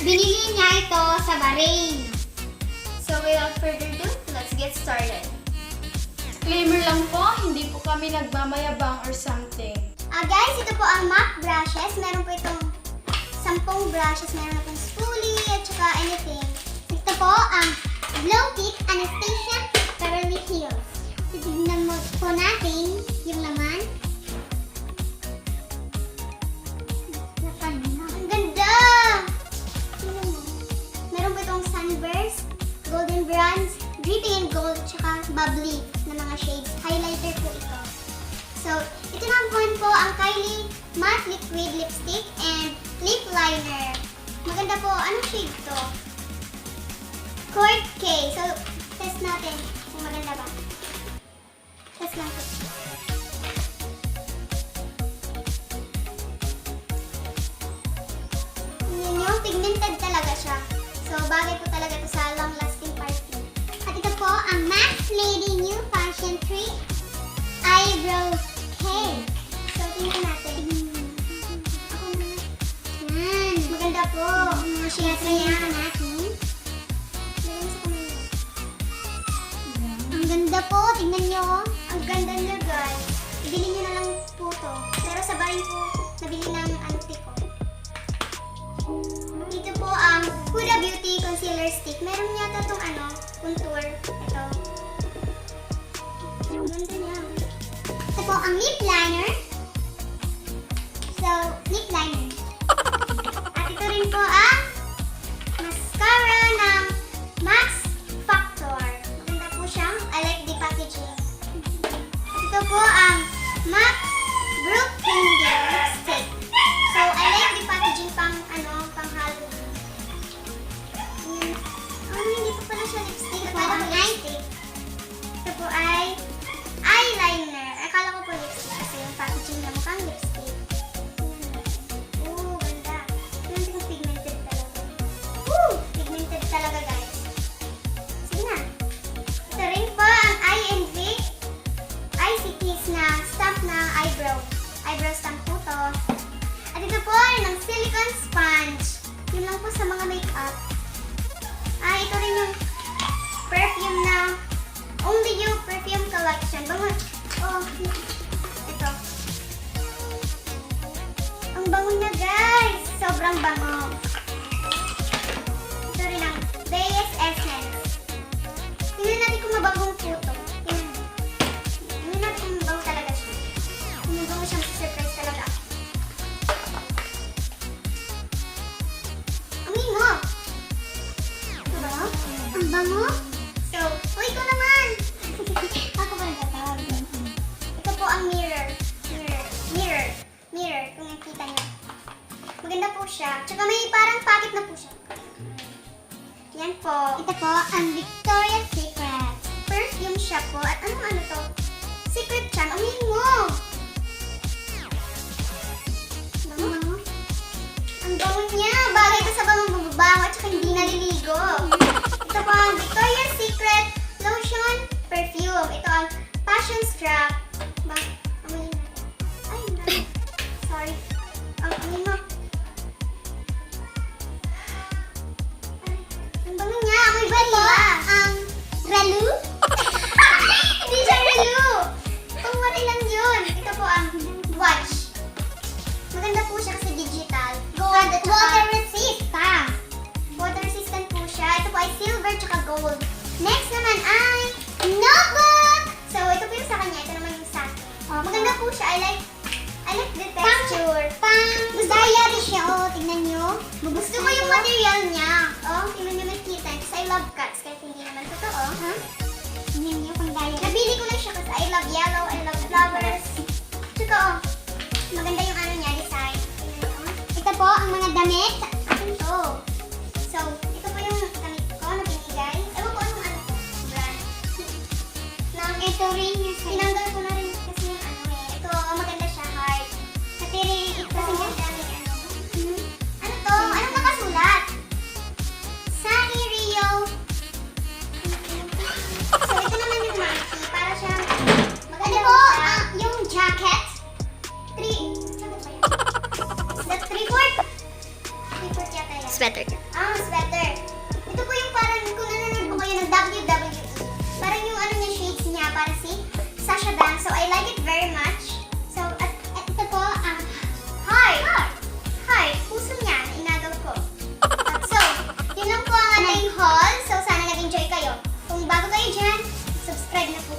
Binili niya ito sa Bahrain. So without further ado, let's get started. Disclaimer lang po, hindi po kami nagmamayabang or something. Guys, ito po ang MAC brushes. Meron po itong 10 brushes. Meron akong spoolie at saka anything. Ito po ang Glow Tip Anastasia Beverly Hills. Titignan mo po natin yung laman. Ang ganda! Tingnan mo. Meron po itong Sunburst, Golden Bronze, Dripping in Gold, tsaka Bubbly na mga shades. Highlighter po ito. So, ito naman po ang Kylie Matte Liquid Lipstick and Lip Liner. Maganda po. Anong shade to? Court K. So, test natin kung maganda ba. Test lang po. Tingnan nyo, pigmented talaga siya. So, bagay po talaga ito sa long-lasting party. At ito po ang Max Lady New Fashion 3 Eyebrow Cake. So, tingnan natin. Ako na. Yan. Maganda po. Share-share natin. Ang ganda po. Tingnan nyo. Ang ganda niya, guys. Ibili nyo na lang po to. Pero sa bahay po, nabili ng auntie ko. Dito po ang Huda Beauty Concealer Stick. Meron yata itong contour. Ito. Ang ganda niya. Ito po ang lip liner. So, lip liner. At ito rin po ang mascara ng Max Factor. Maganda po siyang. I like the packaging. At ito po ang MAC Brook Candy Lipstick. So, I like the packaging pang Halloween. Hindi po pala siya lipstick. Parang lipstick. Ito po ay eyeliner. Akala ko po lipstick kasi yung packaging na mukhang lipstick. Ganda. Yung pigmented talaga. Pigmented talaga, guys. Sige na. Ito rin po ang INV ICTs na stamp na eyebrow. Eyebrow stamp po to. At ito po ay ng silicone sponge. Yun lang po sa mga makeup. Ito rin yung perfume na Only You Perfume Collection. Bango. Ito. Ang bango niya, guys. Sobrang bango. Ito rin ang Bayes Essence. Tingnan natin kung mabangong po ito. Tingnan natin kung mabango talaga siya. Kung mabango siyang surprise talaga. Ang mo! Diba? Ang bango? So, uy ko naman! Ako ba nagtatawag? Ito po ang mirror. Mirror. Kung nakita niyo. Maganda po siya. Tsaka may parang packet na po siya. Yan po. Ito po ang Victoria's Secret. Perfume siya po. At ano to? Secret siya. Umihin mo! Bango? Ang bango niya. Bagay ito sa bango bumabango at saka hindi naliligo. Ito po ang Victoria's Secret Lotion Perfume. Ito ang Passion Strap. Amoy na. Ay, no. Sorry. Amoy mo. Ang bango niya. Amoy vanilla. Ang Ralu? Hindi siya Ralu. Pangwari lang yun. Ito po ang Watch. Maganda po siya kasi digital. Gold at water resistant. Water resistant po siya. Ito po ay silver tsaka gold. Next naman ay notebook! So, ito po yung sa kanya. Ito naman yung sa akin. Maganda po siya. I like the texture. Diary siya. Tingnan nyo. Gusto ko yung material niya. Tingnan nyo makita. Kasi I love cats. Kahit hindi naman totoo. Tingnan nyo pang diary. Nabili ko lang siya kasi I love yellow. I love flowers. Tsaka maganda yung niya, design. Ito po ang mga damit. Akin to. So, ito po yung damit ko na binigay. Ewan ko anong brand. Ito rin yung tinanggal ko na rin kasi yung Ito, maganda siya, heart. Natiri ito. Kasi ganda rin Ano to? Anong nakasulat? Sari Rio. So, ito naman yung monkey. Para siyang maganda po yung jacket. 3/4. Sweater. Mas better. Ito po yung parang kung nanonood po kayo ng WWE. Parang yung ano niya, shades niya, para si Sasha Banks. So, I like it very much. So, at ito po, heart. Puso niya, na inagaw ko. So, yun lang po ang ating haul. So, sana nag-enjoy kayo. Kung bago kayo dyan, subscribe na po